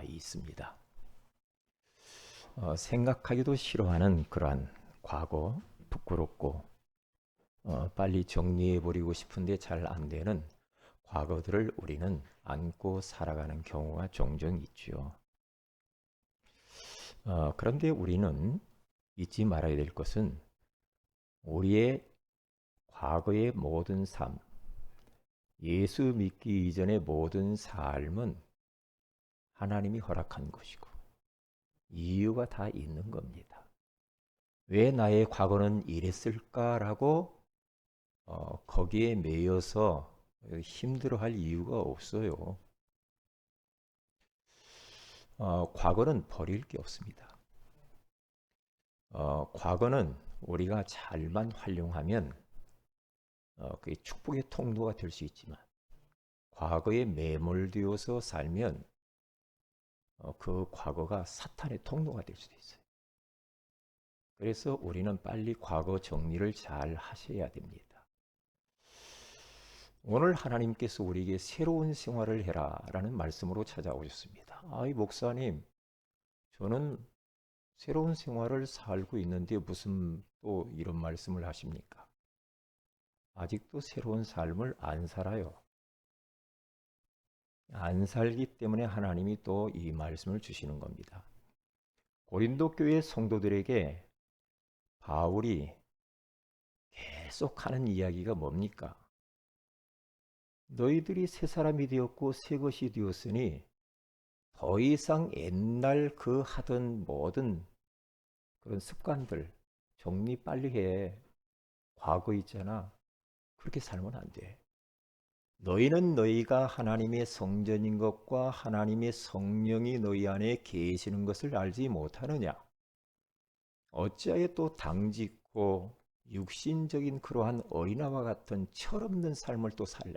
있습니다. 생각하기도 싫어하는 그러한 과거, 부끄럽고 빨리 정리해버리고 싶은데 잘 안 되는 과거들을 우리는 안고 살아가는 경우가 종종 있죠. 그런데 우리는 잊지 말아야 될 것은 우리의 과거의 모든 삶, 예수 믿기 이전의 모든 삶은 하나님이 허락한 것이고 이유가 다 있는 겁니다. 왜 나의 과거는 이랬을까라고 거기에 매여서 힘들어할 이유가 없어요. 과거는 버릴 게 없습니다. 과거는 우리가 잘만 활용하면 그게 축복의 통로가 될 수 있지만 과거에 매몰되어서 살면 그 과거가 사탄의 통로가 될 수도 있어요. 그래서 우리는 빨리 과거 정리를 잘 하셔야 됩니다. 오늘 하나님께서 우리에게 새로운 생활을 해라 라는 말씀으로 찾아오셨습니다. 아이 목사님, 저는 새로운 생활을 살고 있는데 무슨 또 이런 말씀을 하십니까? 아직도 새로운 삶을 안 살아요. 안 살기 때문에 하나님이 또 이 말씀을 주시는 겁니다. 고린도 교회 성도들에게 바울이 계속 하는 이야기가 뭡니까? 너희들이 새 사람이 되었고 새 것이 되었으니 더 이상 옛날 그 하던 모든 그런 습관들 정리 빨리 해. 과거 있잖아. 그렇게 살면 안 돼. 너희는 너희가 하나님의 성전인 것과 하나님의 성령이 너희 안에 계시는 것을 알지 못하느냐? 어찌하여 또 당짓고 육신적인 그러한 어린아이와 같은 철없는 삶을 또 살래?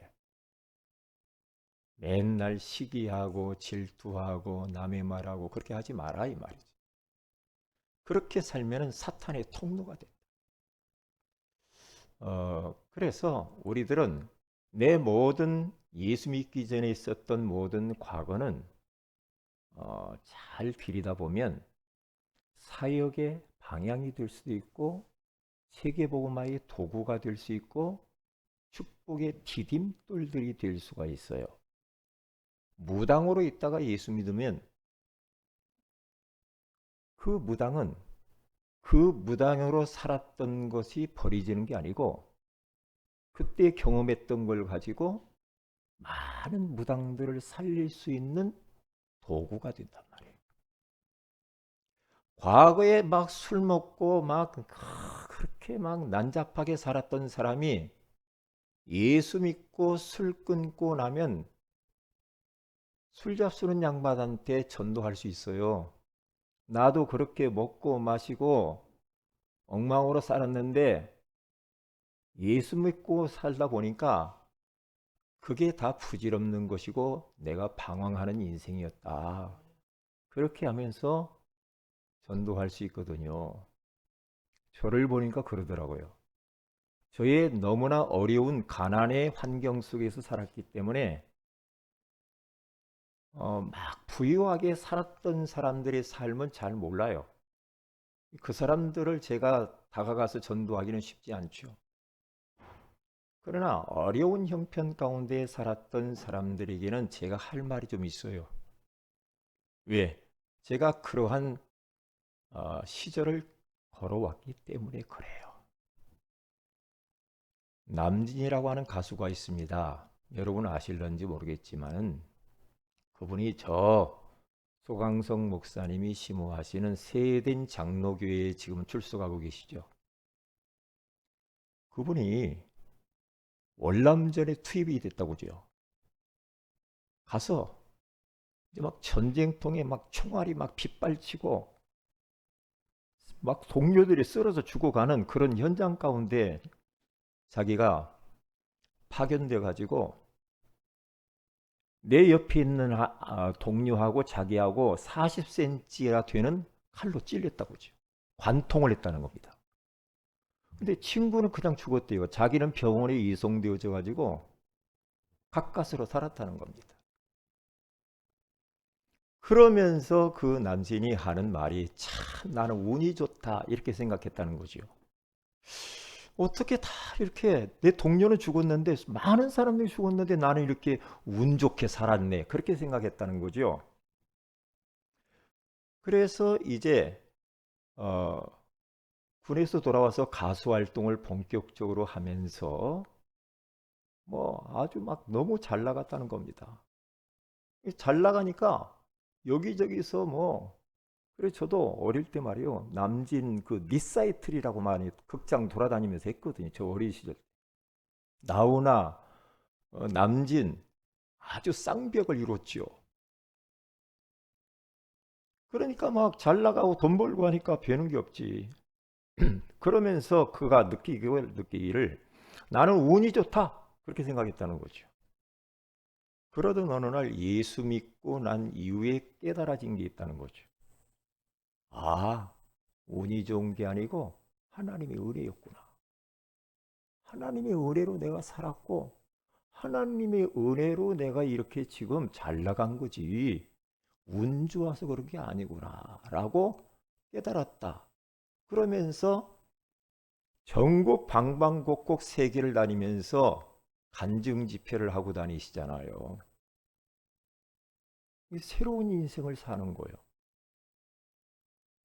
맨날 시기하고 질투하고 남의 말하고 그렇게 하지 마라 이 말이지. 그렇게 살면은 사탄의 통로가 돼. 그래서 우리들은 내 모든 예수 믿기 전에 있었던 모든 과거는 잘 들이다 보면 사역의 방향이 될 수도 있고 세계복음화의 도구가 될 수 있고 축복의 디딤돌들이 될 수가 있어요. 무당으로 있다가 예수 믿으면 그 무당은 그 무당으로 살았던 것이 버려지는 게 아니고 그때 경험했던 걸 가지고 많은 무당들을 살릴 수 있는 도구가 된단 말이에요. 과거에 막 술 먹고 막 그렇게 막 난잡하게 살았던 사람이 예수 믿고 술 끊고 나면 술 잡수는 양반한테 전도할 수 있어요. 나도 그렇게 먹고 마시고 엉망으로 살았는데 예수 믿고 살다 보니까 그게 다 부질없는 것이고 내가 방황하는 인생이었다. 그렇게 하면서 전도할 수 있거든요. 저를 보니까 그러더라고요. 저의 너무나 어려운 가난의 환경 속에서 살았기 때문에 막 부유하게 살았던 사람들의 삶은 잘 몰라요. 그 사람들을 제가 다가가서 전도하기는 쉽지 않죠. 그러나 어려운 형편 가운데 살았던 사람들에게는 제가 할 말이 좀 있어요. 왜? 제가 그러한 시절을 걸어왔기 때문에 그래요. 남진이라고 하는 가수가 있습니다. 여러분 아실런지 모르겠지만 그분이 저 소강성 목사님이 심호하시는 세된 장로교회에 지금 출석하고 계시죠. 그분이 월남전에 투입이 됐다고죠. 가서 이제 막 전쟁통에 막 총알이 막 빗발치고 막 동료들이 쓰러져 죽어가는 그런 현장 가운데 자기가 파견돼 가지고 내 옆에 있는 동료하고 자기하고 40cm가 되는 칼로 찔렸다고죠. 관통을 했다는 겁니다. 근데 친구는 그냥 죽었대요. 자기는 병원에 이송되어져 가지고 가까스로 살았다는 겁니다. 그러면서 그 남진이 하는 말이 참 나는 운이 좋다 이렇게 생각했다는 거죠. 어떻게 다 이렇게 내 동료는 죽었는데 많은 사람들이 죽었는데 나는 이렇게 운 좋게 살았네 그렇게 생각했다는 거죠. 그래서 이제 어, 군에서 돌아와서 가수 활동을 본격적으로 하면서 뭐 아주 막 너무 잘 나갔다는 겁니다. 잘 나가니까 여기저기서 뭐 그래 저도 어릴 때 말이요 남진 그 리사이틀이라고 많이 극장 돌아다니면서 했거든요. 저 어린 시절 나훈아 남진 아주 쌍벽을 이뤘지요. 그러니까 막 잘 나가고 돈 벌고 하니까 배는 게 없지. 그러면서 그가 느끼기를 나는 운이 좋다 그렇게 생각했다는 거죠. 그러던 어느 날 예수 믿고 난 이후에 깨달아진 게 있다는 거죠. 아, 운이 좋은 게 아니고 하나님의 은혜였구나. 하나님의 은혜로 내가 살았고 하나님의 은혜로 내가 이렇게 지금 잘 나간 거지. 운 좋아서 그런 게 아니구나 라고 깨달았다. 그러면서 전국 방방곡곡 세계를 다니면서 간증 집회를 하고 다니시잖아요. 새로운 인생을 사는 거예요.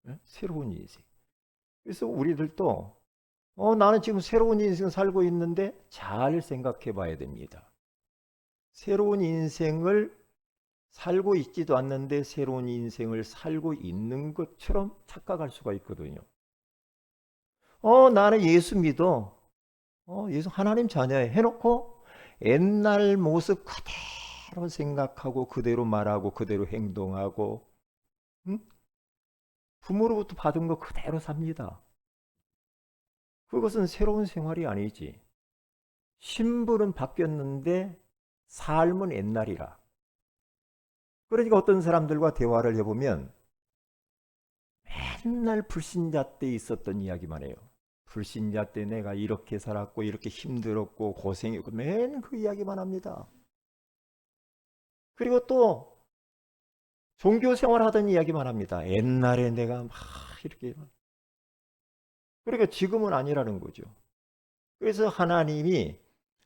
예? 새로운 인생. 그래서 우리들도 나는 지금 새로운 인생 살고 있는데 잘 생각해 봐야 됩니다. 새로운 인생을 살고 있지도 않는데 새로운 인생을 살고 있는 것처럼 착각할 수가 있거든요. 나는 예수 믿어. 예수 하나님 자녀야 해놓고 옛날 모습 그대로 생각하고 그대로 말하고 그대로 행동하고 응? 부모로부터 받은 거 그대로 삽니다. 그것은 새로운 생활이 아니지. 신분은 바뀌었는데 삶은 옛날이라. 그러니까 어떤 사람들과 대화를 해보면 맨날 불신자 때 있었던 이야기만 해요. 불신자 때 내가 이렇게 살았고 이렇게 힘들었고 고생했고 맨 그 이야기만 합니다. 그리고 또 종교 생활하던 이야기만 합니다. 옛날에 내가 막 이렇게 그러니까 지금은 아니라는 거죠. 그래서 하나님이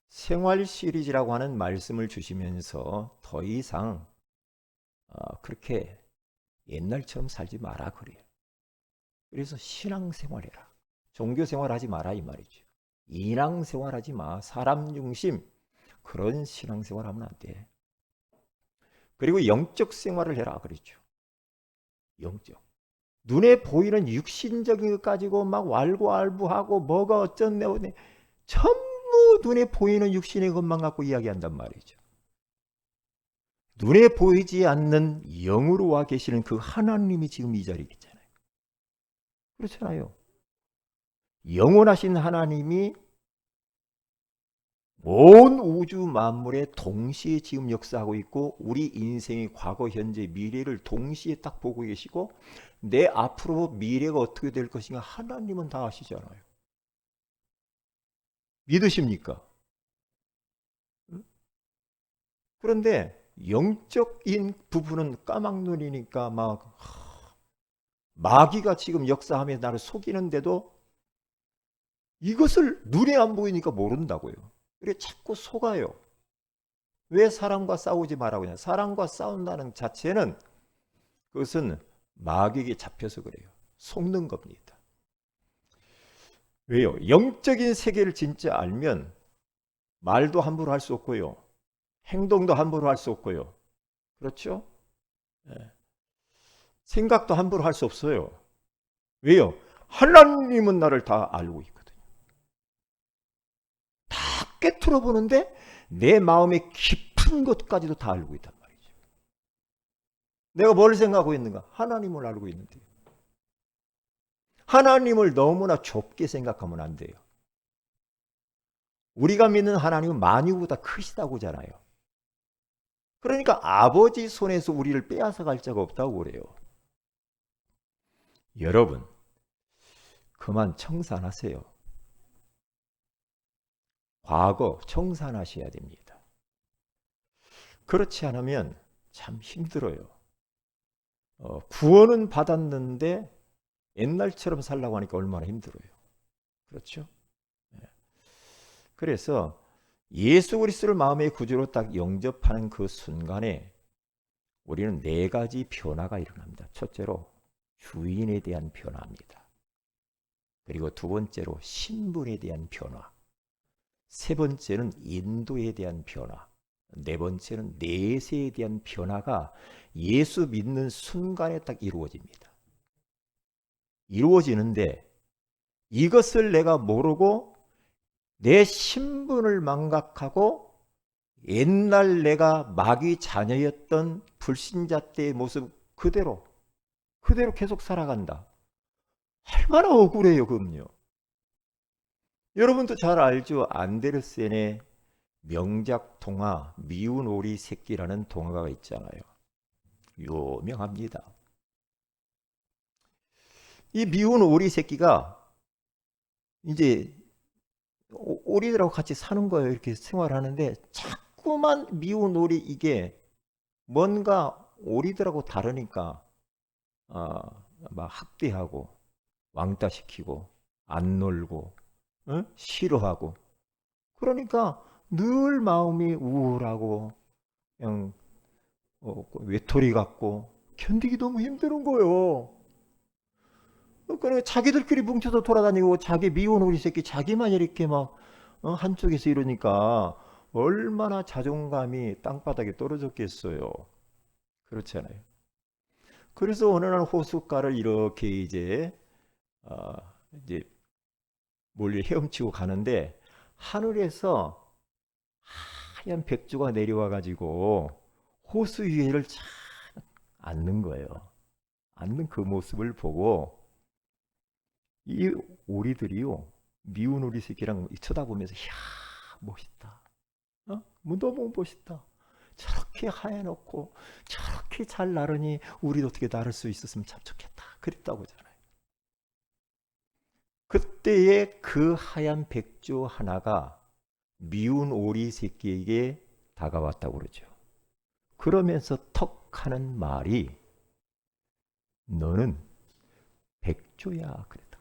생활 시리즈라고 하는 말씀을 주시면서 더 이상 그렇게 옛날처럼 살지 마라 그래요. 그래서 신앙생활해라. 종교생활하지 마라 이 말이죠. 인왕생활하지 마. 사람 중심 그런 신앙생활하면 안 돼. 그리고 영적 생활을 해라 그랬죠. 영적. 눈에 보이는 육신적인 것 가지고 막 왈가왈부하고 뭐가 어쩌네 전부 눈에 보이는 육신의 것만 갖고 이야기한단 말이죠. 눈에 보이지 않는 영으로 와 계시는 그 하나님이 지금 이 자리에 있잖아요. 그렇잖아요. 영원하신 하나님이 온 우주 만물에 동시에 지금 역사하고 있고 우리 인생의 과거, 현재, 미래를 동시에 딱 보고 계시고 내 앞으로 미래가 어떻게 될 것인가 하나님은 다 아시잖아요. 믿으십니까? 그런데 영적인 부분은 까막눈이니까 막 마귀가 지금 역사하며 나를 속이는데도 이것을 눈에 안 보이니까 모른다고요. 그래 자꾸 속아요. 왜 사람과 싸우지 말라고 하냐. 사람과 싸운다는 자체는 그것은 마귀에게 잡혀서 그래요. 속는 겁니다. 왜요? 영적인 세계를 진짜 알면 말도 함부로 할 수 없고요. 행동도 함부로 할 수 없고요. 그렇죠? 네. 생각도 함부로 할 수 없어요. 왜요? 하나님은 나를 다 알고 있거든요. 다 꿰뚫어 보는데 내 마음의 깊은 것까지도 다 알고 있단 말이죠. 내가 뭘 생각하고 있는가? 하나님을 알고 있는데. 하나님을 너무나 좁게 생각하면 안 돼요. 우리가 믿는 하나님은 만유보다 크시다고잖아요. 그러니까 아버지 손에서 우리를 빼앗아 갈 자가 없다고 그래요. 여러분, 그만 청산하세요. 과거 청산하셔야 됩니다. 그렇지 않으면 참 힘들어요. 구원은 받았는데 옛날처럼 살라고 하니까 얼마나 힘들어요. 그렇죠? 그래서 예수 그리스도를 마음의 구주로 딱 영접하는 그 순간에 우리는 네 가지 변화가 일어납니다. 첫째로 주인에 대한 변화입니다. 그리고 두 번째로 신분에 대한 변화. 세 번째는 인도에 대한 변화. 네 번째는 내세에 대한 변화가 예수 믿는 순간에 딱 이루어집니다. 이루어지는데 이것을 내가 모르고 내 신분을 망각하고 옛날 내가 마귀 자녀였던 불신자 때의 모습 그대로 계속 살아간다. 얼마나 억울해요, 그럼요. 여러분도 잘 알죠? 안데르센의 명작 동화 미운 오리 새끼라는 동화가 있잖아요. 유명합니다. 이 미운 오리 새끼가 이제 오리들하고 같이 사는 거예요. 이렇게 생활하는데 자꾸만 미운 오리 이게 뭔가 오리들하고 다르니까 막 학대하고 왕따시키고 안 놀고 싫어하고 그러니까 늘 마음이 우울하고 그냥 외톨이 같고 견디기 너무 힘든 거예요. 그러니까 자기들끼리 뭉쳐서 돌아다니고 자기 미운 오리 새끼 자기만 이렇게 막 한쪽에서 이러니까 얼마나 자존감이 땅바닥에 떨어졌겠어요. 그렇잖아요. 그래서 어느 날 호숫가를 이렇게 이제 멀리 헤엄치고 가는데 하늘에서 하얀 백조가 내려와 가지고 호수 위에를 쫙 앉는 거예요. 앉는 그 모습을 보고 이 오리들이요 미운 오리 새끼랑 쳐다보면서 이야 멋있다. 뭐 너무 멋있다. 저렇게 하얘놓고 저렇게 잘 나르니 우리도 어떻게 나를 수 있었으면 참 좋겠다. 그랬다고 하잖아요. 그때의 그 하얀 백조 하나가 미운 오리 새끼에게 다가왔다고 그러죠. 그러면서 턱 하는 말이 너는 백조야 그랬다.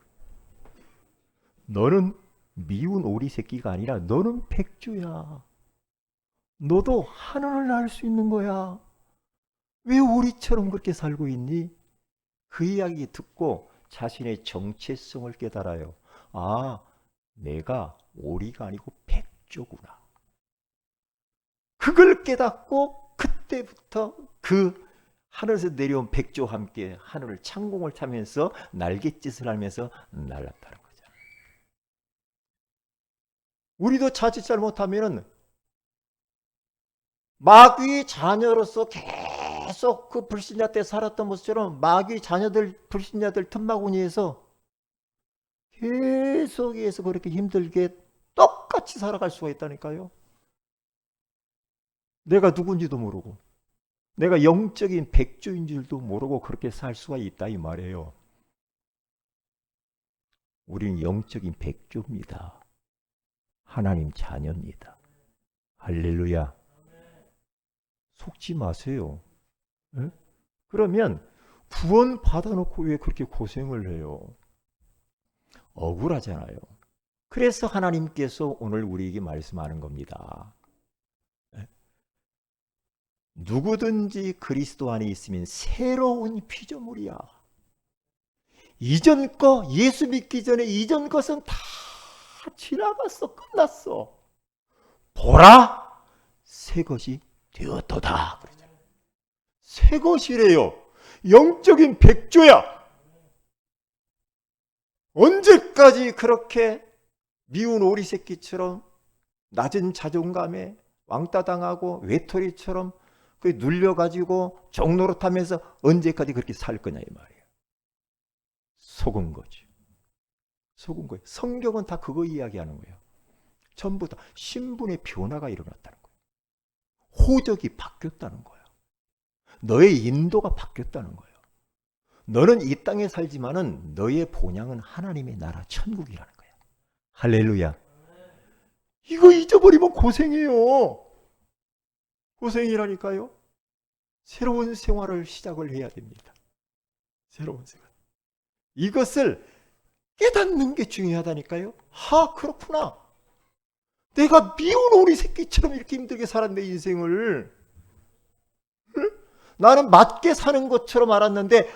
너는 미운 오리 새끼가 아니라 너는 백조야. 너도 하늘을 날 수 있는 거야. 왜 오리처럼 그렇게 살고 있니? 그 이야기 듣고 자신의 정체성을 깨달아요. 아, 내가 오리가 아니고 백조구나. 그걸 깨닫고 그때부터 그 하늘에서 내려온 백조와 함께 하늘을 창공을 타면서 날갯짓을 하면서 날았다는 거죠. 우리도 자칫 잘못하면은 마귀의 자녀로서 계속 그 불신자 때 살았던 모습처럼 마귀 자녀들 불신자들 틈바구니에서 계속해서 그렇게 힘들게 똑같이 살아갈 수가 있다니까요. 내가 누군지도 모르고 내가 영적인 백조인 줄도 모르고 그렇게 살 수가 있다 이 말이에요. 우리는 영적인 백조입니다. 하나님 자녀입니다. 할렐루야. 속지 마세요. 에? 그러면 구원 받아놓고 왜 그렇게 고생을 해요? 억울하잖아요. 그래서 하나님께서 오늘 우리에게 말씀하는 겁니다. 누구든지 그리스도 안에 있으면 새로운 피조물이야. 이전 거 예수 믿기 전에 이전 것은 다 지나갔어. 끝났어. 보라 새 것이 되었도다. 그러잖아요. 새 것이래요. 영적인 백조야. 언제까지 그렇게 미운 오리 새끼처럼 낮은 자존감에 왕따당하고 외톨이처럼 눌려가지고 종노릇하면서 언제까지 그렇게 살 거냐 이 말이에요. 속은 거지. 속은 거예요. 성경은 다 그거 이야기하는 거예요. 전부 다 신분의 변화가 일어났다는 거예요. 호적이 바뀌었다는 거예요. 너의 인도가 바뀌었다는 거예요. 너는 이 땅에 살지만은 너의 본향은 하나님의 나라 천국이라는 거예요. 할렐루야. 이거 잊어버리면 고생해요. 고생이라니까요. 새로운 생활을 시작을 해야 됩니다. 새로운 생활. 이것을 깨닫는 게 중요하다니까요. 아, 그렇구나. 내가 미운 오리 새끼처럼 이렇게 힘들게 살았네, 인생을. 나는 맞게 사는 것처럼 알았는데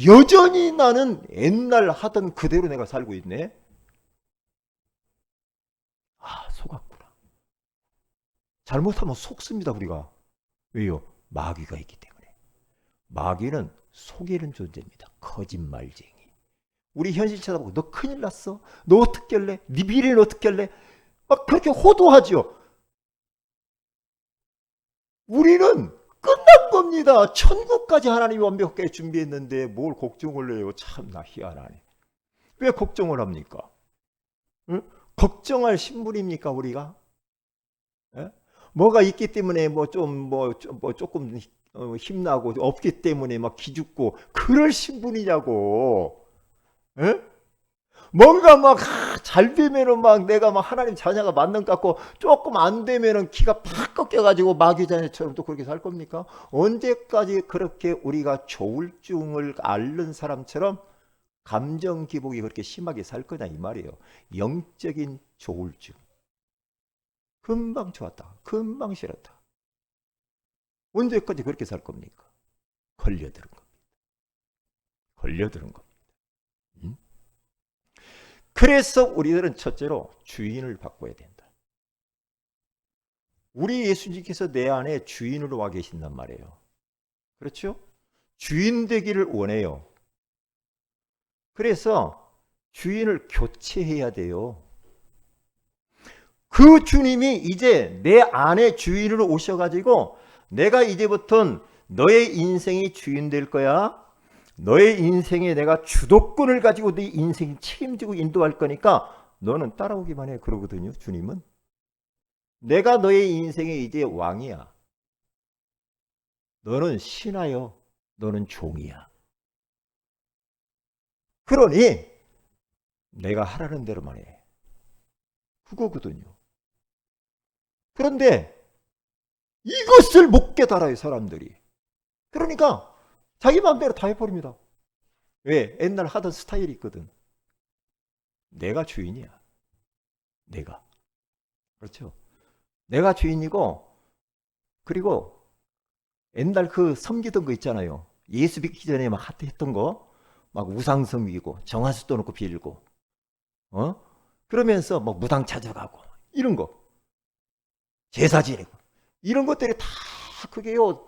여전히 나는 옛날 하던 그대로 내가 살고 있네. 아, 속았구나. 잘못하면 속습니다, 우리가. 왜요? 마귀가 있기 때문에. 마귀는 속이는 존재입니다. 거짓말쟁이. 우리 현실 쳐다보고 너 큰일 났어? 너 어떻게 할래? 네 미래는 어떻게 할래? 막 그렇게 호도하죠. 우리는 끝난 겁니다. 천국까지 하나님이 완벽하게 준비했는데 뭘 걱정을 해요. 참나 희한하네. 왜 걱정을 합니까? 응? 걱정할 신분입니까 우리가? 예? 뭐가 있기 때문에 조금 힘나고 없기 때문에 막 기죽고 그럴 신분이냐고. 예? 뭔가 막 잘 되면은 막 내가 막 하나님 자녀가 맞는 것 같고 조금 안 되면은 기가 팍 꺾여가지고 마귀 자녀처럼 또 그렇게 살 겁니까? 언제까지 그렇게 우리가 조울증을 앓는 사람처럼 감정 기복이 그렇게 심하게 살 거냐 이 말이에요. 영적인 조울증. 금방 좋았다. 금방 싫었다. 언제까지 그렇게 살 겁니까? 걸려드는 겁니다. 걸려드는 겁니다. 응? 그래서 우리들은 첫째로 주인을 바꿔야 된다. 우리 예수님께서 내 안에 주인으로 와 계신단 말이에요. 그렇죠? 주인 되기를 원해요. 그래서 주인을 교체해야 돼요. 그 주님이 이제 내 안에 주인으로 오셔가지고 내가 이제부터는 너의 인생이 주인 될 거야. 너의 인생에 내가 주도권을 가지고 네 인생 책임지고 인도할 거니까 너는 따라오기만 해. 그러거든요. 주님은. 내가 너의 인생에 이제 왕이야. 너는 신하여. 너는 종이야. 그러니 내가 하라는 대로만 해. 그거거든요. 그런데 이것을 못 깨달아요, 사람들이. 그러니까 자기 마음대로 다 해버립니다. 왜? 옛날 하던 스타일이 있거든. 내가 주인이야. 내가. 그렇죠? 내가 주인이고, 그리고 옛날 그 섬기던 거 있잖아요. 예수 믿기 전에 막 했던 거. 막 우상 섬기고, 정화수 떠놓고 빌고, 그러면서 뭐 무당 찾아가고, 이런 거. 제사 지내고. 이런 것들이 다 그게요.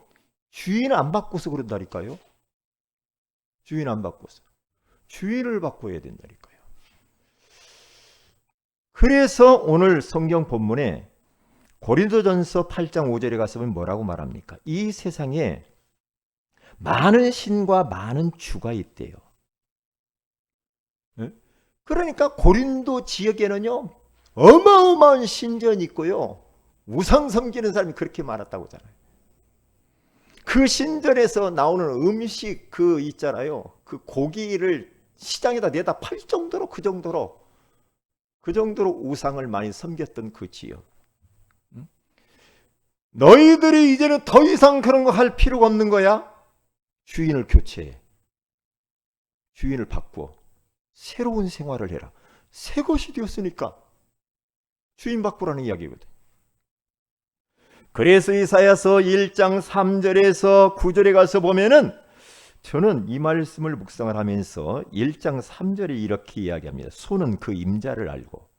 주인 안 바꿔서 그런다니까요. 주인 안 바꿔서. 주인을 바꿔야 된다니까요. 그래서 오늘 성경 본문에 고린도전서 8장 5절에 가서는 뭐라고 말합니까? 이 세상에 많은 신과 많은 주가 있대요. 그러니까 고린도 지역에는요 어마어마한 신전이 있고요 우상 섬기는 사람이 그렇게 많았다고 하잖아요. 그 신전에서 나오는 음식 그 있잖아요. 그 고기를 시장에다 내다 팔 정도로 그 정도로 우상을 많이 섬겼던 그 지역. 너희들이 이제는 더 이상 그런 거 할 필요가 없는 거야. 주인을 교체해. 주인을 바꾸어. 새로운 생활을 해라. 새 것이 되었으니까 주인 바꾸라는 이야기거든. 그래서 이사야서 1장 3절에서 9절에 가서 보면은 저는 이 말씀을 묵상을 하면서 1장 3절에 이렇게 이야기합니다. 소는 그 임자를 알고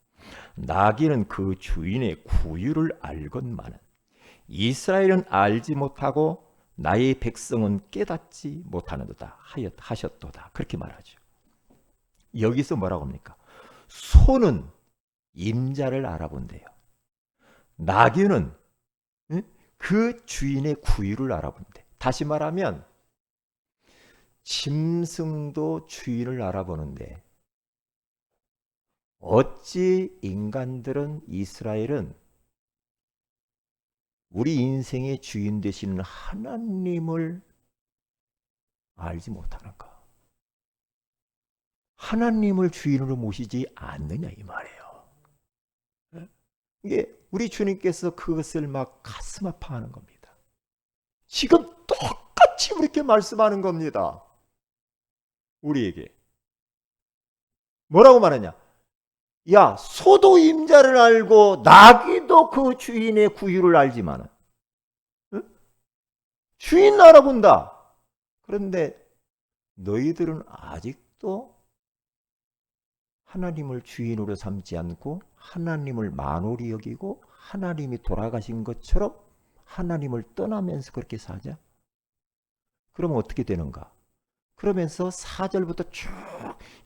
나귀는 그 주인의 구유를 알건만은 이스라엘은 알지 못하고 나의 백성은 깨닫지 못하는도다 하셨도다. 그렇게 말하죠. 여기서 뭐라고 합니까? 소는 임자를 알아본대요. 나귀는 그 주인의 구유를 알아본대. 다시 말하면 짐승도 주인을 알아보는데 어찌 인간들은 이스라엘은 우리 인생의 주인 되시는 하나님을 알지 못하는가? 하나님을 주인으로 모시지 않느냐 이 말이에요. 이게 우리 주님께서 그것을 막 가슴 아파하는 겁니다. 지금 똑같이 이렇게 말씀하는 겁니다. 우리에게. 뭐라고 말하냐? 야, 소도 임자를 알고 나귀도 그 주인의 구유를 알지만 주인 알아본다. 그런데 너희들은 아직도 하나님을 주인으로 삼지 않고 하나님을 만홀히 여기고 하나님이 돌아가신 것처럼 하나님을 떠나면서 그렇게 사자? 그러면 어떻게 되는가? 그러면서 4절부터 쭉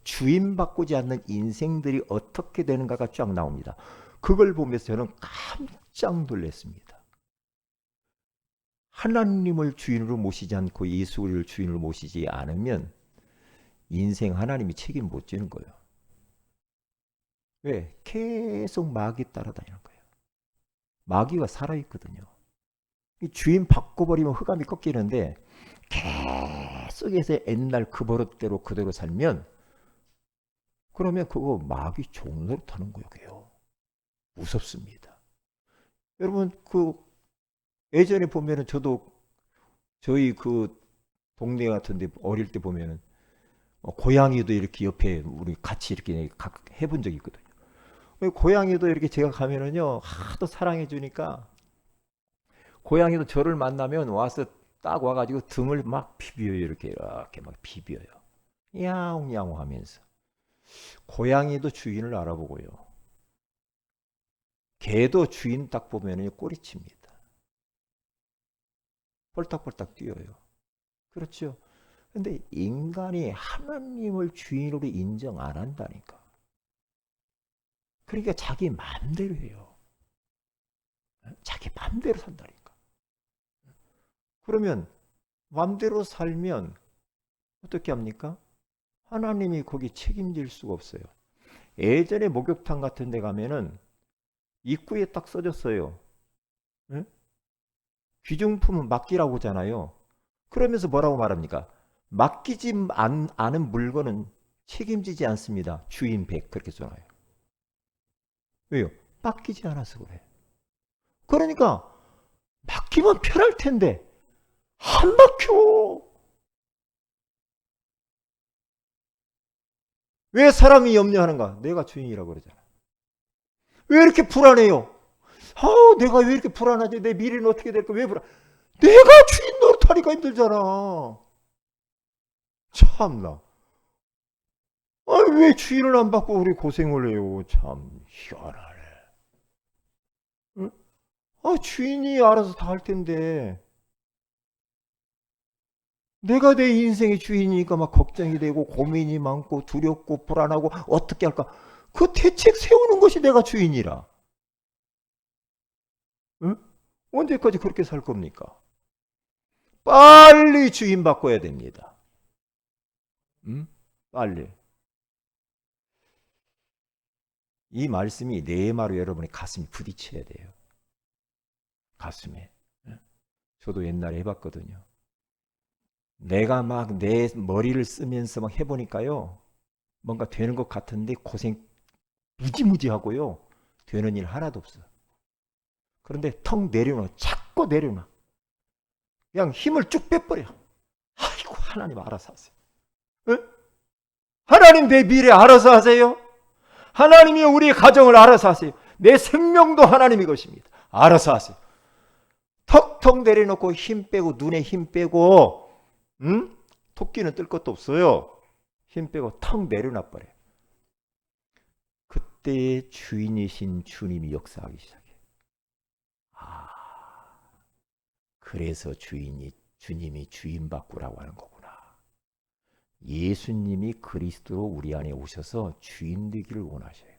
주인 바꾸지 않는 인생들이 어떻게 되는가가 쫙 나옵니다. 그걸 보면서 저는 깜짝 놀랐습니다. 하나님을 주인으로 모시지 않고 예수를 주인으로 모시지 않으면 인생 하나님이 책임 못 지는 거예요. 왜? 계속 마귀 따라다니는 거예요. 마귀가 살아있거든요. 주인 바꿔버리면 흑암이 꺾이는데 계속해서 옛날 그 버릇대로 그대로 살면 그러면 그거 마귀 종노릇 하는 거예요. 무섭습니다. 여러분 그 예전에 보면은 저도 저희 그 동네 같은데 어릴 때 보면은 고양이도 이렇게 옆에 우리 같이 이렇게 해본 적이 있거든요. 고양이도 이렇게 제가 가면은요 하도 사랑해 주니까 고양이도 저를 만나면 와서 딱 와가지고 등을 막 비벼요. 이렇게 막 비벼요. 야옹야옹 하면서. 고양이도 주인을 알아보고요. 개도 주인 딱 보면 꼬리칩니다. 펄딱펄딱 뛰어요. 그렇죠. 근데 인간이 하나님을 주인으로 인정 안 한다니까. 그러니까 자기 마음대로 해요. 자기 마음대로 산다니까. 그러면 마음대로 살면 어떻게 합니까? 하나님이 거기 책임질 수가 없어요. 예전에 목욕탕 같은 데 가면은 입구에 딱 써졌어요. 응? 귀중품은 맡기라고 하잖아요. 그러면서 뭐라고 말합니까? 맡기지 않은 물건은 책임지지 않습니다. 주인 100 그렇게 써놔요. 왜요? 맡기지 않아서 그래. 그러니까 맡기면 편할 텐데 안 맡겨. 왜 사람이 염려하는가? 내가 주인이라고 그러잖아. 왜 이렇게 불안해요? 내가 왜 이렇게 불안하지? 내 미래는 어떻게 될까? 왜 불안? 내가 주인 노릇하니까 힘들잖아. 참나. 왜 주인을 안 받고 우리 고생을 해요? 참 희한하네. 응? 주인이 알아서 다 할 텐데. 내가 내 인생의 주인이니까 막 걱정이 되고 고민이 많고 두렵고 불안하고 어떻게 할까? 그 대책 세우는 것이 내가 주인이라. 응? 언제까지 그렇게 살 겁니까? 빨리 주인 바꿔야 됩니다. 응? 빨리. 이 말씀이 내마로 여러분의 가슴이 부딪혀야 돼요. 가슴에. 저도 옛날에 해봤거든요. 내가 막 내 머리를 쓰면서 막 해보니까요. 뭔가 되는 것 같은데 고생 무지무지 하고요. 되는 일 하나도 없어. 그런데 턱 내려놔. 자꾸 내려놔. 그냥 힘을 쭉 빼버려. 아이고 하나님 알아서 하세요. 에? 하나님 내 미래 알아서 하세요. 하나님이 우리 가정을 알아서 하세요. 내 생명도 하나님이 것입니다. 알아서 하세요. 턱턱 내려놓고 힘 빼고 눈에 힘 빼고 토끼는 뜰 것도 없어요. 힘 빼고 턱 내려놔버려. 그때 주인이신 주님이 역사하기 시작해. 그래서 주님이 주인 바꾸라고 하는 거구나. 예수님이 그리스도로 우리 안에 오셔서 주인 되기를 원하셔요.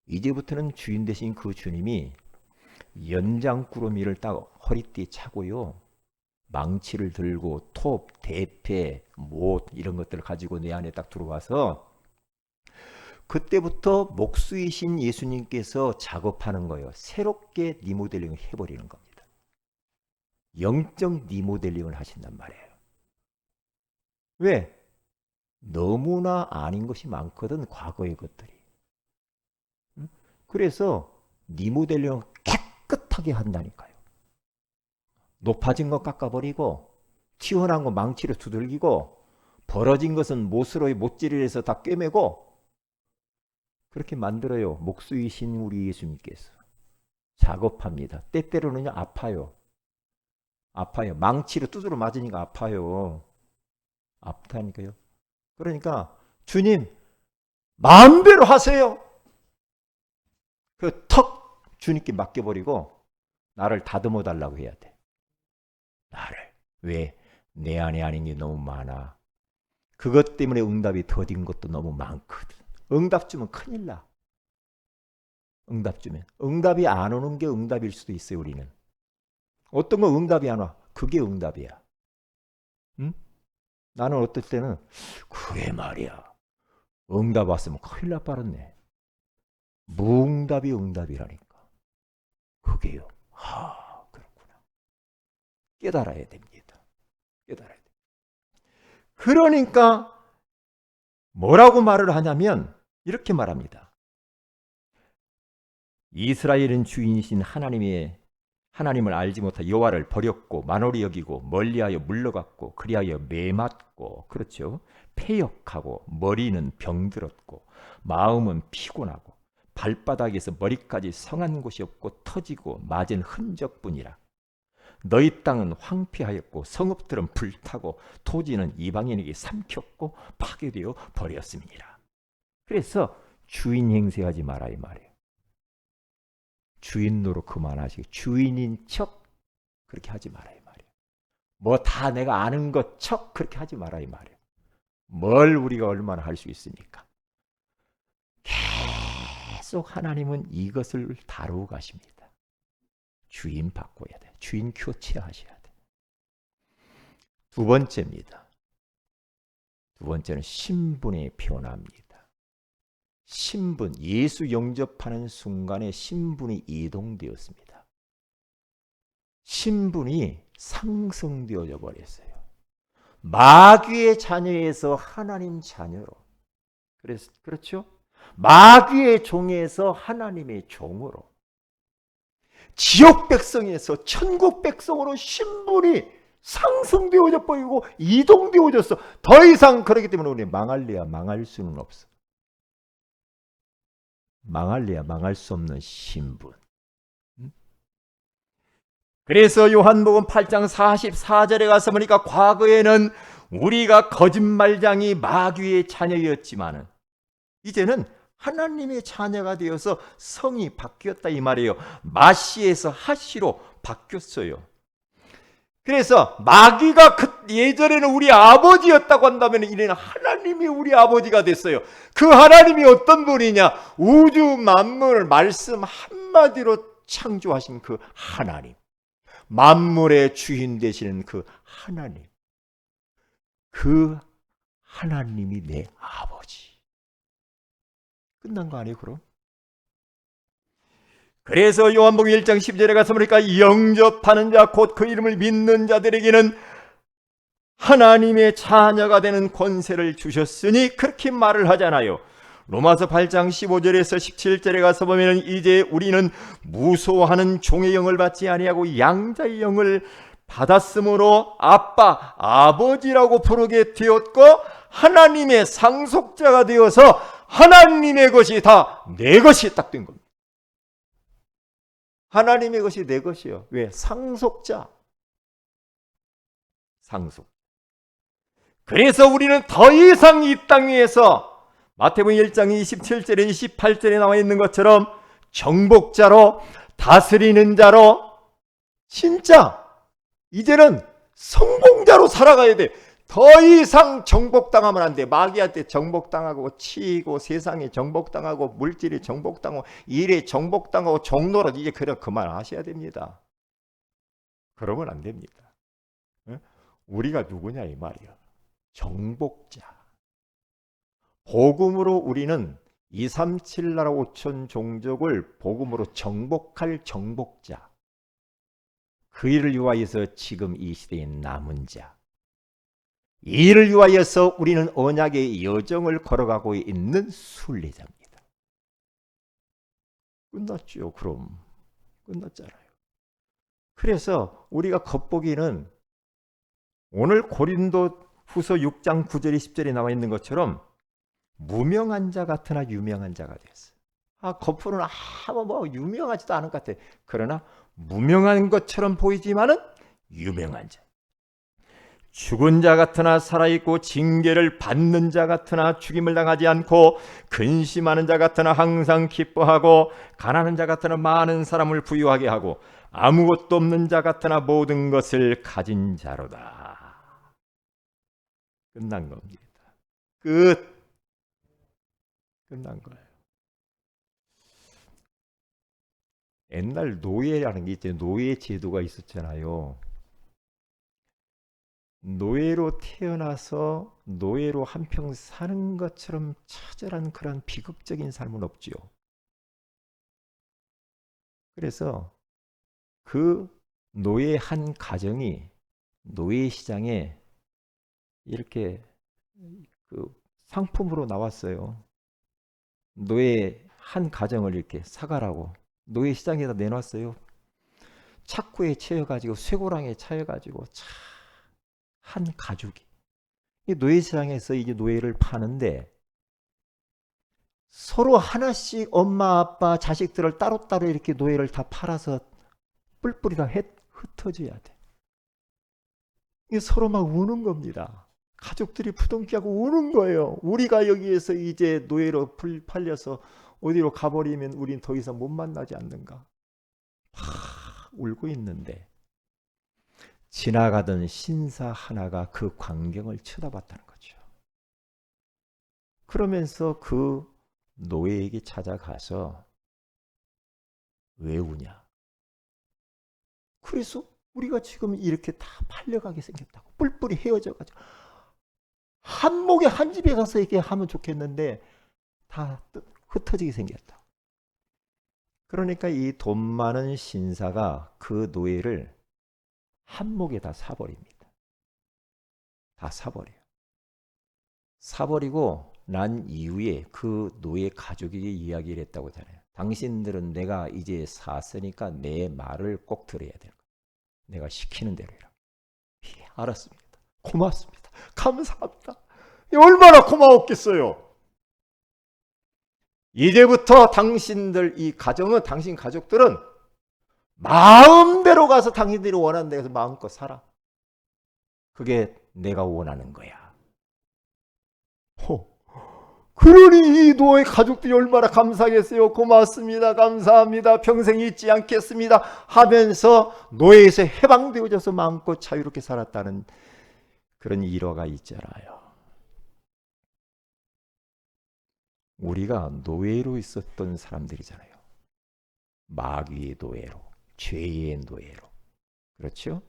이제부터는 주인 되신 그 주님이 연장꾸러미를 딱 허리띠에 차고요. 망치를 들고 톱, 대패, 못 이런 것들을 가지고 내 안에 딱 들어와서 그때부터 목수이신 예수님께서 작업하는 거예요. 새롭게 리모델링을 해버리는 겁니다. 영적 리모델링을 하신단 말이에요. 왜? 너무나 아닌 것이 많거든, 과거의 것들이. 그래서 리모델링을 깨끗하게 한다니까요. 높아진 거 깎아버리고 튀어나온 거 망치로 두들기고 벌어진 것은 못으로의 못질이라서 다 꿰매고 그렇게 만들어요. 목수이신 우리 예수님께서 작업합니다. 때때로는요 아파요. 아파요. 망치로 두드려 맞으니까 아파요. 아프다니까요. 그러니까 주님 마음대로 하세요. 그 턱 주님께 맡겨버리고 나를 다듬어 달라고 해야 돼. 나를. 왜? 내 안에 아닌 게 너무 많아. 그것 때문에 응답이 더딘 것도 너무 많거든. 응답 주면 큰일 나. 응답 주면. 응답이 안 오는 게 응답일 수도 있어요. 우리는. 어떤 거 응답이 안 와. 그게 응답이야. 응? 나는 어떨 때는 그게 말이야. 응답 왔으면 큰일 날 뻔했네. 무응답이 응답이라니까. 그게요. 그렇구나. 깨달아야 됩니다. 깨달아야 돼. 그러니까 뭐라고 말을 하냐면 이렇게 말합니다. 이스라엘은 주인이신 하나님을 알지 못하 여호와를 버렸고 만홀히 여기고 멀리하여 물러갔고 그리하여 매맞고 그렇죠. 패역하고 머리는 병들었고 마음은 피곤하고 발바닥에서 머리까지 성한 곳이 없고 터지고 맞은 흔적뿐이라. 너희 땅은 황폐하였고 성읍들은 불타고 토지는 이방인에게 삼켰고 파괴되어 버렸음이니라. 그래서 주인 행세하지 마라 이 말이에요. 주인 노릇 그만하시고 주인인 척 그렇게 하지 마라 이 말이에요. 뭐 다 내가 아는 것 척 그렇게 하지 마라 이 말이에요. 뭘 우리가 얼마나 할 수 있습니까? 계속 하나님은 이것을 다루고 가십니다. 주인 바꿔야 돼. 주인 교체하셔야 돼. 두 번째입니다. 두 번째는 신분의 변화입니다. 신분, 예수 영접하는 순간에 신분이 이동되었습니다. 신분이 상승되어져 버렸어요. 마귀의 자녀에서 하나님 자녀로. 그렇죠? 마귀의 종에서 하나님의 종으로. 지옥 백성에서 천국 백성으로 신분이 상승되어져 버리고 이동되어졌어. 더 이상 그렇기 때문에 우리 망할래야 망할 수는 없어. 망할래야 망할 수 없는 신분. 그래서 요한복음 8장 44절에 가서 보니까 과거에는 우리가 거짓말장이 마귀의 자녀였지만은 이제는 하나님의 자녀가 되어서 성이 바뀌었다 이 말이에요. 마시에서 하시로 바뀌었어요. 그래서 마귀가 예전에는 우리 아버지였다고 한다면 이제는 하나님이 우리 아버지가 됐어요. 그 하나님이 어떤 분이냐? 우주 만물을 말씀 한마디로 창조하신 그 하나님. 만물의 주인 되시는 그 하나님. 그 하나님이 내 아버지. 끝난 거 아니에요, 그럼? 그래서 요한복음 1장 10절에 가서 보니까 영접하는 자 곧 그 이름을 믿는 자들에게는 하나님의 자녀가 되는 권세를 주셨으니 그렇게 말을 하잖아요. 로마서 8장 15절에서 17절에 가서 보면 이제 우리는 무소하는 종의 영을 받지 아니하고 양자의 영을 받았으므로 아빠, 아버지라고 부르게 되었고 하나님의 상속자가 되어서 하나님의 것이 다 내 것이 딱 된 겁니다. 하나님의 것이 내 것이요. 왜? 상속자. 상속. 그래서 우리는 더 이상 이 땅 위에서 마태복음 1장 27절에 28절에 나와 있는 것처럼 정복자로 다스리는 자로 진짜 이제는 성공자로 살아가야 돼. 더 이상 정복당하면 안 돼. 마귀한테 정복당하고 치이고 세상에 정복당하고 물질에 정복당하고 일에 정복당하고 종노릇 이제 그만하셔야 됩니다. 그러면 안 됩니다. 우리가 누구냐 이 말이야. 정복자. 복음으로 우리는 237 나라 5천 종족을 복음으로 정복할 정복자. 그 일을 위하여서 지금 이 시대에 남은 자. 이 일을 위하여서 우리는 언약의 여정을 걸어가고 있는 순례자입니다. 끝났죠. 그럼 끝났잖아요. 그래서 우리가 겉보기는 오늘 고린도 후서 6장 9절에 10절에 나와 있는 것처럼 무명한 자 같으나 유명한 자가 되었어요. 겉으로는 뭐 유명하지도 않은 것 같아. 그러나 무명한 것처럼 보이지만은 유명한 자. 죽은 자 같으나 살아있고 징계를 받는 자 같으나 죽임을 당하지 않고 근심하는 자 같으나 항상 기뻐하고 가난한 자 같으나 많은 사람을 부유하게 하고 아무것도 없는 자 같으나 모든 것을 가진 자로다. 끝난 겁니다. 끝난 거예요. 옛날 노예라는 게 이제 노예 제도가 있었잖아요. 노예로 태어나서 노예로 한평 사는 것처럼 처절한 그런 비극적인 삶은 없지요. 그래서 그 노예 한 가정이 노예 시장에 이렇게 그 상품으로 나왔어요. 노예 한 가정을 이렇게 사가라고 노예 시장에다 내놨어요. 착구에 채여가지고 쇠고랑에 차여가지고 한 가족이 이 노예 시장에서 이제 노예를 파는데 서로 하나씩 엄마 아빠 자식들을 따로따로 이렇게 노예를 다 팔아서 뿔뿔이 다 흩어져야 돼. 이게 서로 막 우는 겁니다. 가족들이 부둥켜하고 우는 거예요. 우리가 여기에서 이제 노예로 팔려서 어디로 가버리면 우린 더 이상 못 만나지 않는가. 울고 있는데 지나가던 신사 하나가 그 광경을 쳐다봤다는 거죠. 그러면서 그 노예에게 찾아가서 왜 우냐? 그래서 우리가 지금 이렇게 다 팔려가게 생겼다고. 뿔뿔이 헤어져가지고 한목에 한 집에 가서 이렇게 하면 좋겠는데 다 흩어지게 생겼다. 그러니까 이 돈 많은 신사가 그 노예를 한목에 다 사버립니다. 다 사버려요. 사버리고 난 이후에 그 노예 가족에게 이야기를 했다고 하잖아요. 당신들은 내가 이제 샀으니까 내 말을 꼭 들어야 되는 거야. 내가 시키는 대로 해라. 예, 알았습니다. 고맙습니다. 감사합니다. 얼마나 고마웠겠어요. 이제부터 당신들 이 가정은 당신 가족들은 마음대로 가서 당신들이 원하는 데서 마음껏 살아. 그게 내가 원하는 거야. 그러니 이 노예 가족들이 얼마나 감사하겠어요. 고맙습니다. 감사합니다. 평생 잊지 않겠습니다. 하면서 노예에서 해방되어져서 마음껏 자유롭게 살았다는 그런 일화가 있잖아요. 우리가 노예로 있었던 사람들이잖아요. 마귀의 노예로, 죄의 노예로. 그렇죠?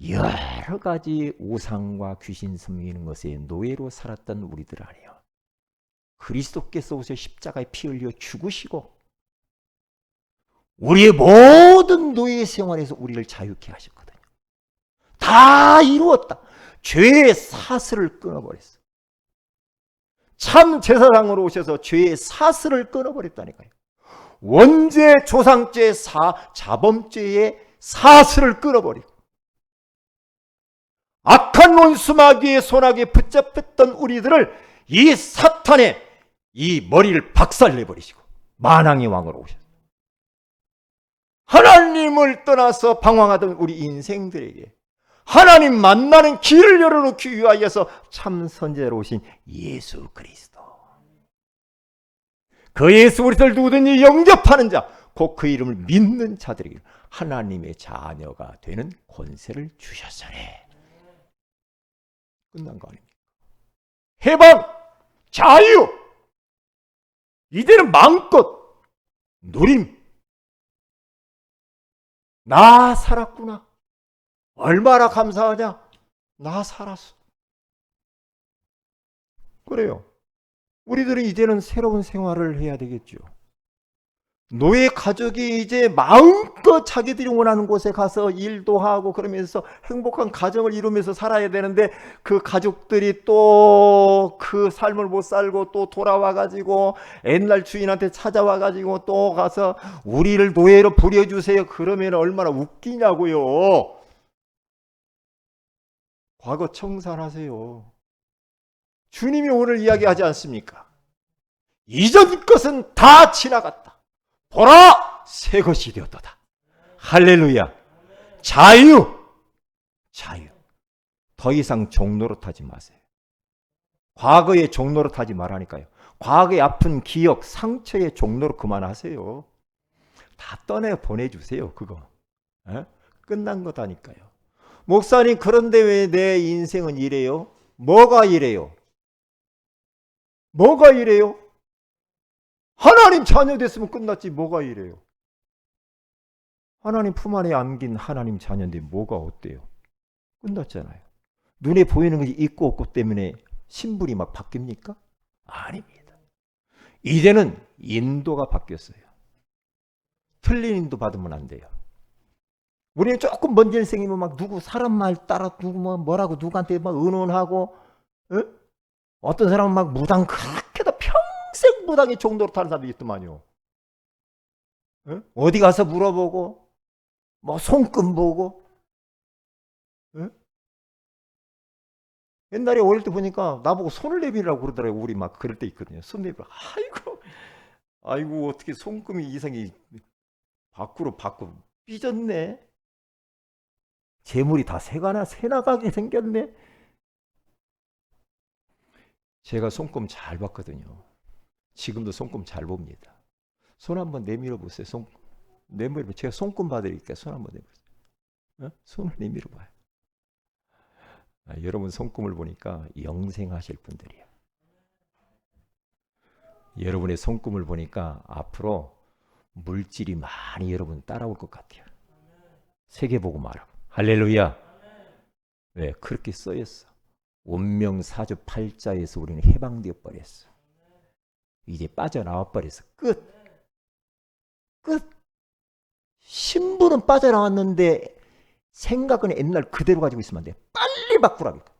여러 가지 우상과 귀신 섬기는 것에 노예로 살았던 우리들 아니에요. 그리스도께서 오셔 십자가에 피 흘려 죽으시고 우리의 모든 노예 생활에서 우리를 자유케 하셨거든요. 다 이루었다. 죄의 사슬을 끊어버렸어. 참 제사장으로 오셔서 죄의 사슬을 끊어버렸다니까요. 원죄, 조상죄, 자범죄의 사슬을 끊어버리고 악한 원수 마귀의 손아귀에 붙잡혔던 우리들을 이 사탄의 이 머리를 박살내버리시고 만왕의 왕으로 오셨어요. 하나님을 떠나서 방황하던 우리 인생들에게 하나님 만나는 길을 열어놓기 위하여서 참 선지자로 오신 예수 그리스도. 그 예수 그리스도를 누구든지 영접하는 자, 곧 그 이름을 믿는 자들에게 하나님의 자녀가 되는 권세를 주셨으니. 끝난 거 아닙니까? 해방, 자유, 이제는 마음껏 누림. 나 살았구나. 얼마나 감사하냐? 나 살았어. 그래요. 우리들은 이제는 새로운 생활을 해야 되겠죠. 노예 가족이 이제 마음껏 자기들이 원하는 곳에 가서 일도 하고 그러면서 행복한 가정을 이루면서 살아야 되는데 그 가족들이 또 그 삶을 못 살고 또 돌아와가지고 옛날 주인한테 찾아와가지고 또 가서 우리를 노예로 부려주세요. 그러면 얼마나 웃기냐고요. 과거 청산하세요. 주님이 오늘 이야기하지 않습니까? 이전 것은 다 지나갔다. 보라! 새 것이 되었도다. 할렐루야. 자유. 더 이상 종노릇하지 마세요. 과거의 종노릇하지 말라니까요. 과거의 아픈 기억, 상처의 종노릇 그만하세요. 다 떠내 보내주세요. 그거. 끝난 거다니까요. 목사님, 그런데 왜 내 인생은 이래요? 뭐가 이래요? 하나님 자녀 됐으면 끝났지 뭐가 이래요? 하나님 품 안에 안긴 하나님 자녀인데 뭐가 어때요? 끝났잖아요. 눈에 보이는 것이 있고 없고 때문에 신분이 막 바뀝니까? 아닙니다. 이제는 인도가 바뀌었어요. 틀린 인도 받으면 안 돼요. 우리는 조금 먼 일생이면 막 누구 사람 말 따라 누구 뭐라고 누구한테 막 의논하고, 어떤 사람은 막 무당 그렇게도 평생 무당의 종도로 타는 사람도 있더만요. 어디 가서 물어보고 뭐 손금 보고. 옛날에 어릴 때 보니까 나보고 손을 내밀으라고 그러더라고요. 우리 막 그럴 때 있거든요. 손 내밀어. 아이고 어떻게 손금이 이상이 밖으로 삐졌네. 재물이 다 새나가게 생겼네. 제가 손금 잘 봤거든요. 지금도 손금 잘 봅니다. 손 한번 내밀어 보세요. 제가 손금 봐드릴게요. 손 한번 내밀어. 손을 내밀어 봐요. 여러분 손금을 보니까 영생하실 분들이에요. 여러분의 손금을 보니까 앞으로 물질이 많이 여러분 따라올 것 같아요. 세계 보고 말하고. 할렐루야. 왜? 그렇게 써있어. 운명사주 팔자에서 우리는 해방되어 버렸어. 이제 빠져나와 버렸어. 끝. 신분은 빠져나왔는데 생각은 옛날 그대로 가지고 있으면 안 돼. 빨리 바꾸라니까.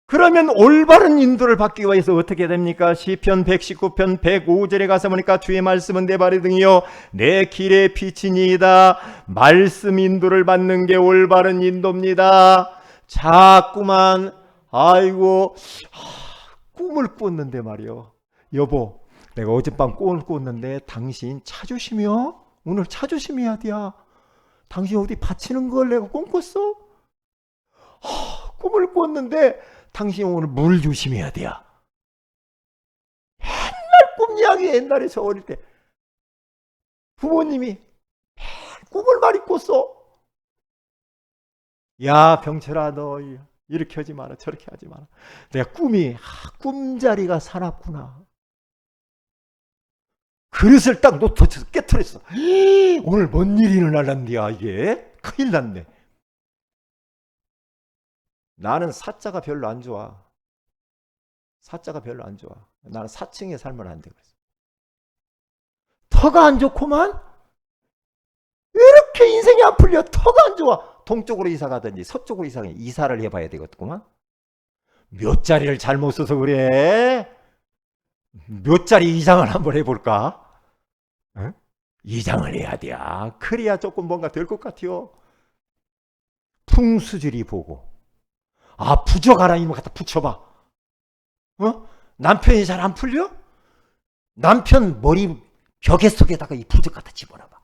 그러면 올바른 인도를 받기 위해서 어떻게 됩니까? 시편 119편 105절에 가서 보니까 주의 말씀은 내 발의 등이요 내 길의 빛이니이다. 말씀 인도를 받는 게 올바른 인도입니다. 자꾸만 꿈을 꿨는데 말이요. 여보, 내가 어젯밤 꿈을 꿨는데 당신 차조심이요? 오늘 차조심해야 돼. 당신 어디 바치는 걸 내가 꿈꿨어? 꿈을 꿨는데 당신 오늘 물 조심해야 돼. 옛날 꿈 이야기. 옛날에 저 어릴 때 부모님이 꿈을 많이 꿨어. 야 병철아, 너 이렇게 하지 마라 저렇게 하지 마라. 내가 꿈자리가 사납구나. 그릇을 딱 놓쳐서 깨트렸어. 오늘 뭔 일이 일어날란디야. 이게 큰일 났네. 나는 사자가 별로 안 좋아. 나는 사층에 살면 안 돼. 그래서 터가 안 좋구만. 왜 이렇게 인생이 안 풀려? 터가 안 좋아. 동쪽으로 이사 가든지 서쪽으로 이사를 해봐야 되겠구만. 몇 자리를 잘못 써서 그래. 몇 자리 이장을 한번 해볼까? 이장을 해야 돼. 그래야 조금 뭔가 될 것 같아요. 풍수지리 보고 부적하라 이놈 갖다 붙여봐. 남편이 잘 안 풀려? 남편 머리 벽에 속에다가 이 부적 갖다 집어넣어봐.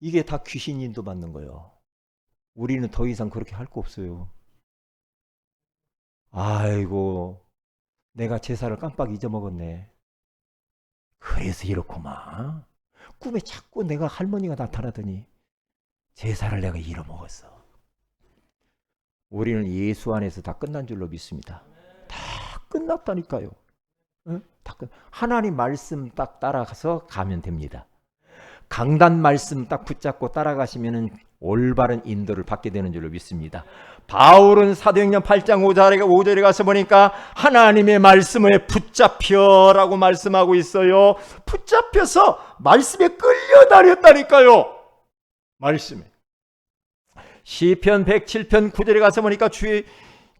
이게 다 귀신 인도 받는 거예요. 우리는 더 이상 그렇게 할 거 없어요. 아이고 내가 제사를 깜빡 잊어먹었네. 그래서 이렇구만. 꿈에 자꾸 내가 할머니가 나타나더니 제사를 내가 잃어먹었어. 우리는 예수 안에서 다 끝난 줄로 믿습니다. 다 끝났다니까요. 하나님 말씀 딱 따라가서 가면 됩니다. 강단 말씀 딱 붙잡고 따라가시면 올바른 인도를 받게 되는 줄로 믿습니다. 바울은 사도행전 8장 5절에 가서 보니까 하나님의 말씀에 붙잡혀라고 말씀하고 있어요. 붙잡혀서 말씀에 끌려다녔다니까요. 말씀에. 시편 107편 9절에 가서 보니까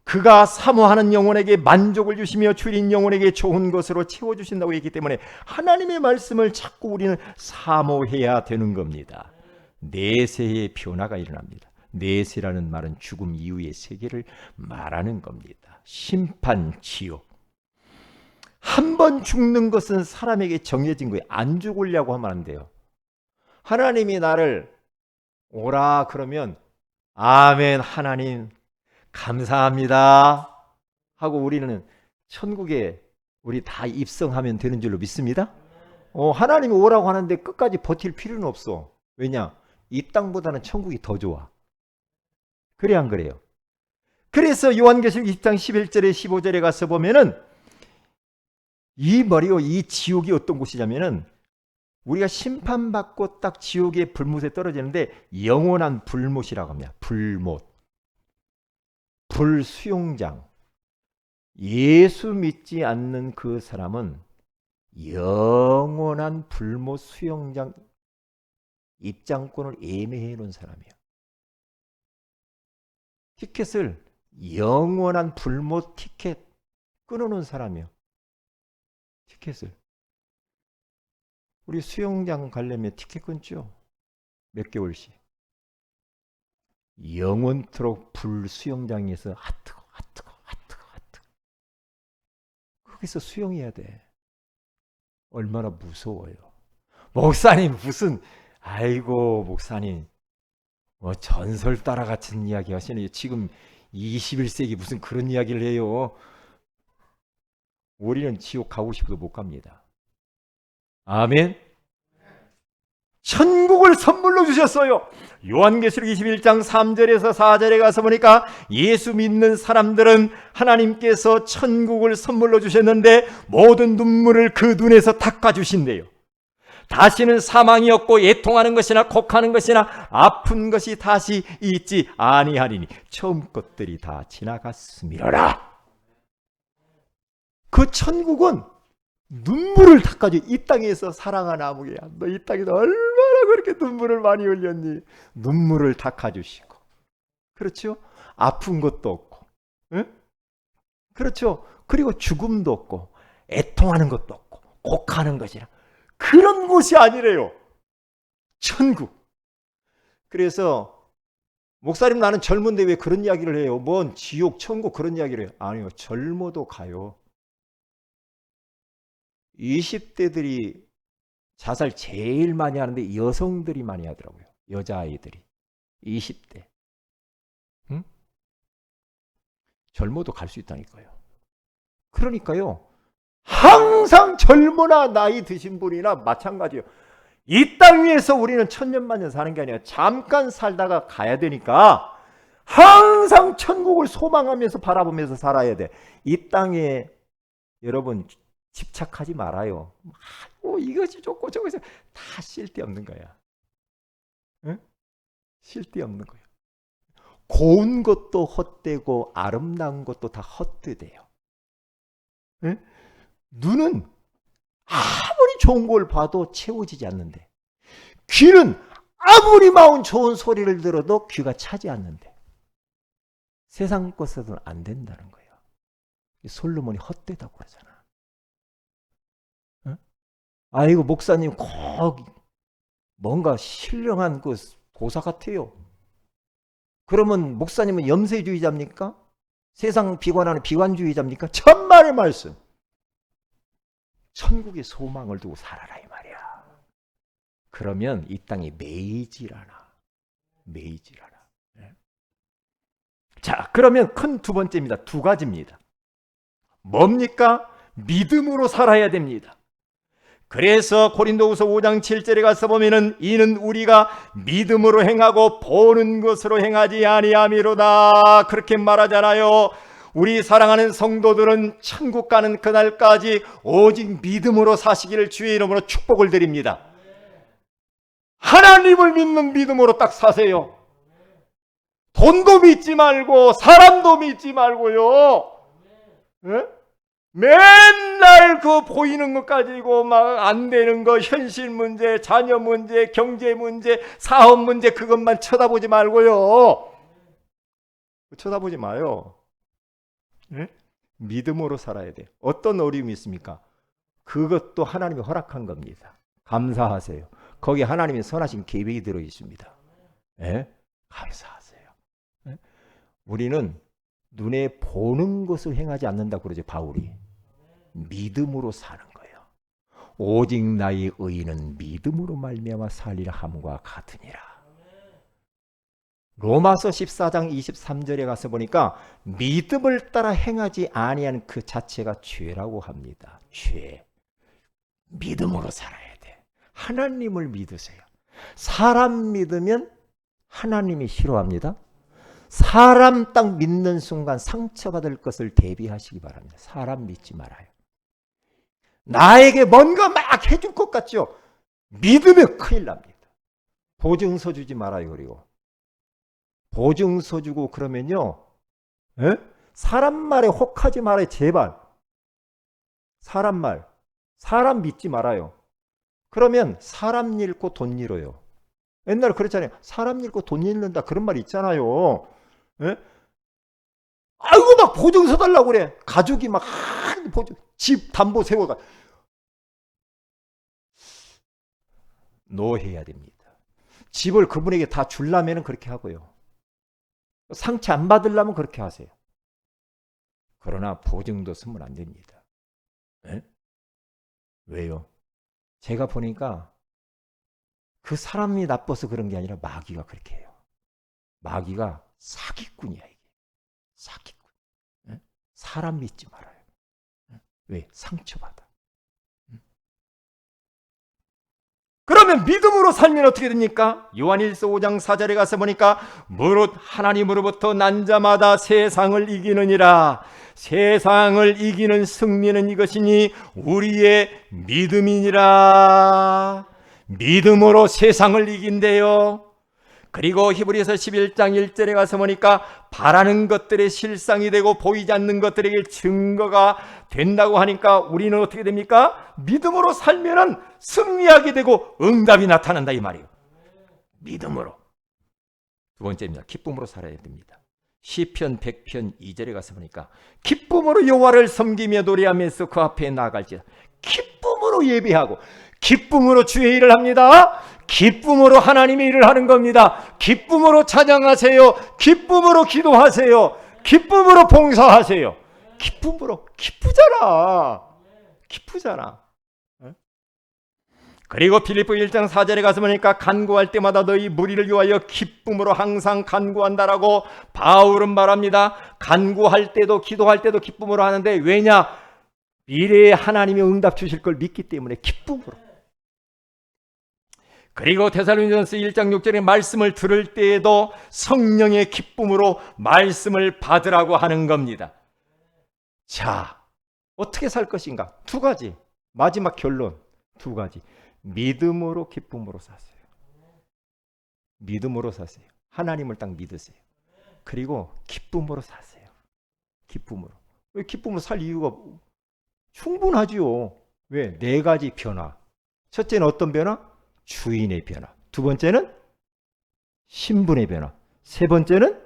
그가 사모하는 영혼에게 만족을 주시며 줄인 영혼에게 좋은 것으로 채워주신다고 했기 때문에 하나님의 말씀을 자꾸 우리는 사모해야 되는 겁니다. 내세의 변화가 일어납니다. 내세라는 말은 죽음 이후의 세계를 말하는 겁니다. 심판, 지옥. 한 번 죽는 것은 사람에게 정해진 거예요. 안 죽으려고 하면 안 돼요. 하나님이 나를 오라 그러면 아멘 하나님 감사합니다 하고 우리는 천국에 우리 다 입성하면 되는 줄로 믿습니다. 하나님이 오라고 하는데 끝까지 버틸 필요는 없어. 왜냐? 이 땅보다는 천국이 더 좋아. 그래 안 그래요? 그래서 요한계시록 20장 11절에 15절에 가서 보면은 이 지옥이 어떤 곳이냐면은 우리가 심판받고 딱 지옥의 불못에 떨어지는데 영원한 불못이라고 합니다. 불못. 불수용장. 예수 믿지 않는 그 사람은 영원한 불못 수용장 입장권을 예매해 놓은 사람이에요. 티켓을 영원한 불못 티켓 끊어놓은 사람이에요. 티켓을. 우리 수영장 가려면 티켓 끊죠. 몇 개월씩. 영원토록 불수영장에서 핫뜨거 거기서 수영해야 돼. 얼마나 무서워요. 목사님 무슨 아이고 목사님 전설 따라 같은 이야기 하시네요. 지금 21세기 무슨 그런 이야기를 해요. 우리는 지옥 가고 싶어도 못 갑니다. 아멘. 천국을 선물로 주셨어요. 요한계시록 21장 3절에서 4절에 가서 보니까 예수 믿는 사람들은 하나님께서 천국을 선물로 주셨는데 모든 눈물을 그 눈에서 닦아주신대요. 다시는 사망이 없고 애통하는 것이나 곡하는 것이나 아픈 것이 다시 있지 아니하리니 처음 것들이 다 지나갔음이로라. 그 천국은 눈물을 닦아줘. 이 땅에서 사랑하는 아무개야, 너 이 땅에서 얼마나 그렇게 눈물을 많이 흘렸니? 눈물을 닦아주시고, 그렇죠? 아픈 것도 없고, 응? 그렇죠? 그리고 죽음도 없고, 애통하는 것도 없고, 곡하는 것이라 그런 곳이 아니래요. 천국. 그래서 목사님 나는 젊은데 왜 그런 이야기를 해요? 뭔 지옥, 천국 그런 이야기를 해요? 아니요, 젊어도 가요. 20대들이 자살 제일 많이 하는데 여성들이 많이 하더라고요. 여자아이들이. 20대. 응? 젊어도 갈 수 있다니까요. 그러니까요. 항상 젊으나 나이 드신 분이나 마찬가지예요. 이 땅 위에서 우리는 천년만년 사는 게 아니라 잠깐 살다가 가야 되니까 항상 천국을 소망하면서 바라보면서 살아야 돼. 이 땅에 여러분 집착하지 말아요. 이것이 좋고 저것이 다 쓸데없는 거야. 응? 쓸데없는 거야. 고운 것도 헛되고 아름다운 것도 다 헛되대요. 응? 눈은 아무리 좋은 걸 봐도 채워지지 않는데, 귀는 아무리 마음 좋은 소리를 들어도 귀가 차지 않는데, 세상 것으로는 안 된다는 거예요. 솔로몬이 헛되다고 그러잖아. 아이고 목사님 꼭 뭔가 신령한 그 도사 같아요. 그러면 목사님은 염세주의자입니까? 세상 비관하는 비관주의자입니까? 천만의 말씀. 천국의 소망을 두고 살아라 이 말이야. 그러면 이 땅이 매이질하나. 자, 그러면 큰 두 번째입니다. 두 가지입니다. 뭡니까? 믿음으로 살아야 됩니다. 그래서 고린도후서 5장 7절에 가서 보면은 이는 우리가 믿음으로 행하고 보는 것으로 행하지 아니함이로다 그렇게 말하잖아요. 우리 사랑하는 성도들은 천국 가는 그날까지 오직 믿음으로 사시기를 주의 이름으로 축복을 드립니다. 하나님을 믿는 믿음으로 딱 사세요. 돈도 믿지 말고 사람도 믿지 말고요. 네? 맨날 그 보이는 것 가지고 막 안 되는 거, 현실 문제, 자녀 문제, 경제 문제, 사업 문제 그것만 쳐다보지 말고요. 쳐다보지 마요. 믿음으로 살아야 돼요. 어떤 어려움이 있습니까? 그것도 하나님이 허락한 겁니다. 감사하세요. 거기에 하나님의 선하신 계획이 들어 있습니다. 감사하세요. 우리는 눈에 보는 것을 행하지 않는다고 그러죠, 바울이. 믿음으로 사는 거예요. 오직 나의 의인은 믿음으로 말미암아 살리라 함과 같으니라. 로마서 14장 23절에 가서 보니까 믿음을 따라 행하지 아니한 그 자체가 죄라고 합니다. 죄. 믿음으로 살아야 돼. 하나님을 믿으세요. 사람 믿으면 하나님이 싫어합니다. 사람 딱 믿는 순간 상처받을 것을 대비하시기 바랍니다. 사람 믿지 말아요. 나에게 뭔가 막 해줄 것 같죠? 믿으면 큰일 납니다. 보증서 주지 말아요. 그리고 보증서 주고 그러면요, 사람 말에 혹하지 말아요. 제발. 사람 말, 사람 믿지 말아요. 그러면 사람 잃고 돈 잃어요. 옛날에 그랬잖아요. 사람 잃고 돈 잃는다 그런 말 있잖아요. 아이고 막 보증서 달라고 그래. 가족이 막 집 담보 세워가. 노해야 됩니다. 집을 그분에게 다 주려면 그렇게 하고요. 상처 안 받으려면 그렇게 하세요. 그러나 보증도 쓰면 안 됩니다. 왜요? 제가 보니까 그 사람이 나빠서 그런 게 아니라 마귀가 그렇게 해요. 마귀가 사기꾼이야, 이게. 사기꾼. 사람 믿지 말아요. 왜? 상처받아. 그러면 믿음으로 살면 어떻게 됩니까? 요한일서 5장 4절에 가서 보니까 무릇 하나님으로부터 난 자마다 세상을 이기느니라. 세상을 이기는 승리는 이것이니 우리의 믿음이니라. 믿음으로 세상을 이긴대요. 그리고 히브리서 11장 1절에 가서 보니까 바라는 것들의 실상이 되고 보이지 않는 것들에게 증거가 된다고 하니까 우리는 어떻게 됩니까? 믿음으로 살면은 승리하게 되고 응답이 나타난다 이 말이에요. 믿음으로. 두 번째입니다. 기쁨으로 살아야 됩니다. 시편 100편 2절에 가서 보니까 기쁨으로 여호와를 섬기며 노래하면서 그 앞에 나아갈지라. 기쁨으로 예배하고 기쁨으로 주의 일을 합니다. 기쁨으로 하나님의 일을 하는 겁니다. 기쁨으로 찬양하세요. 기쁨으로 기도하세요. 기쁨으로 봉사하세요. 기쁨으로. 기쁘잖아. 기쁘잖아. 그리고 필립보 1장 4절에 가서 보니까 간구할 때마다 너희 무리를 위하여 기쁨으로 항상 간구한다라고 바울은 말합니다. 간구할 때도 기도할 때도 기쁨으로 하는데 왜냐? 미래에 하나님이 응답 주실 걸 믿기 때문에 기쁨으로. 그리고 데살로니가서 1장 6절의 말씀을 들을 때에도 성령의 기쁨으로 말씀을 받으라고 하는 겁니다. 자, 어떻게 살 것인가? 두 가지. 마지막 결론 두 가지. 믿음으로 기쁨으로 사세요. 믿음으로 사세요. 하나님을 딱 믿으세요. 그리고 기쁨으로 사세요. 기쁨으로. 왜 기쁨으로 살 이유가 충분하지요. 왜? 네 가지 변화. 첫째는 어떤 변화? 주인의 변화. 두 번째는 신분의 변화. 세 번째는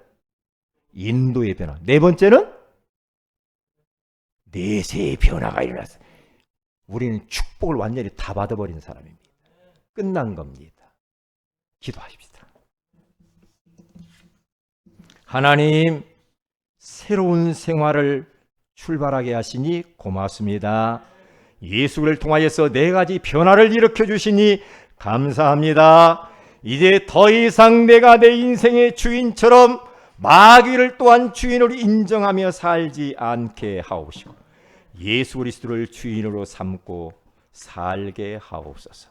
인도의 변화. 네 번째는 내세의 변화가 일어났어요. 우리는 축복을 완전히 다 받아버린 사람입니다. 끝난 겁니다. 기도하십시다. 하나님, 새로운 생활을 출발하게 하시니 고맙습니다. 예수를 통하여서 네 가지 변화를 일으켜 주시니 감사합니다. 이제 더 이상 내가 내 인생의 주인처럼 마귀를 또한 주인으로 인정하며 살지 않게 하옵시고 예수 그리스도를 주인으로 삼고 살게 하옵소서.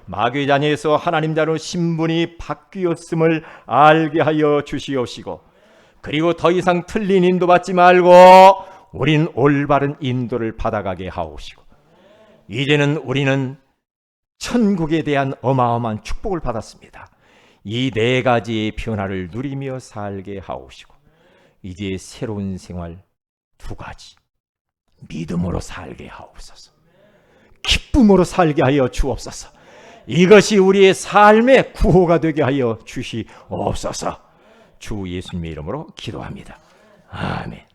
마귀의 자녀에서 하나님 자로 신분이 바뀌었음을 알게 하여 주시옵시고 그리고 더 이상 틀린 인도 받지 말고 우린 올바른 인도를 받아가게 하옵시고 이제는 우리는 천국에 대한 어마어마한 축복을 받았습니다. 이 네 가지의 변화를 누리며 살게 하옵시고 이제 새로운 생활 두 가지 믿음으로 살게 하옵소서. 기쁨으로 살게 하여 주옵소서. 이것이 우리의 삶의 구호가 되게 하여 주시옵소서. 주 예수님의 이름으로 기도합니다. 아멘.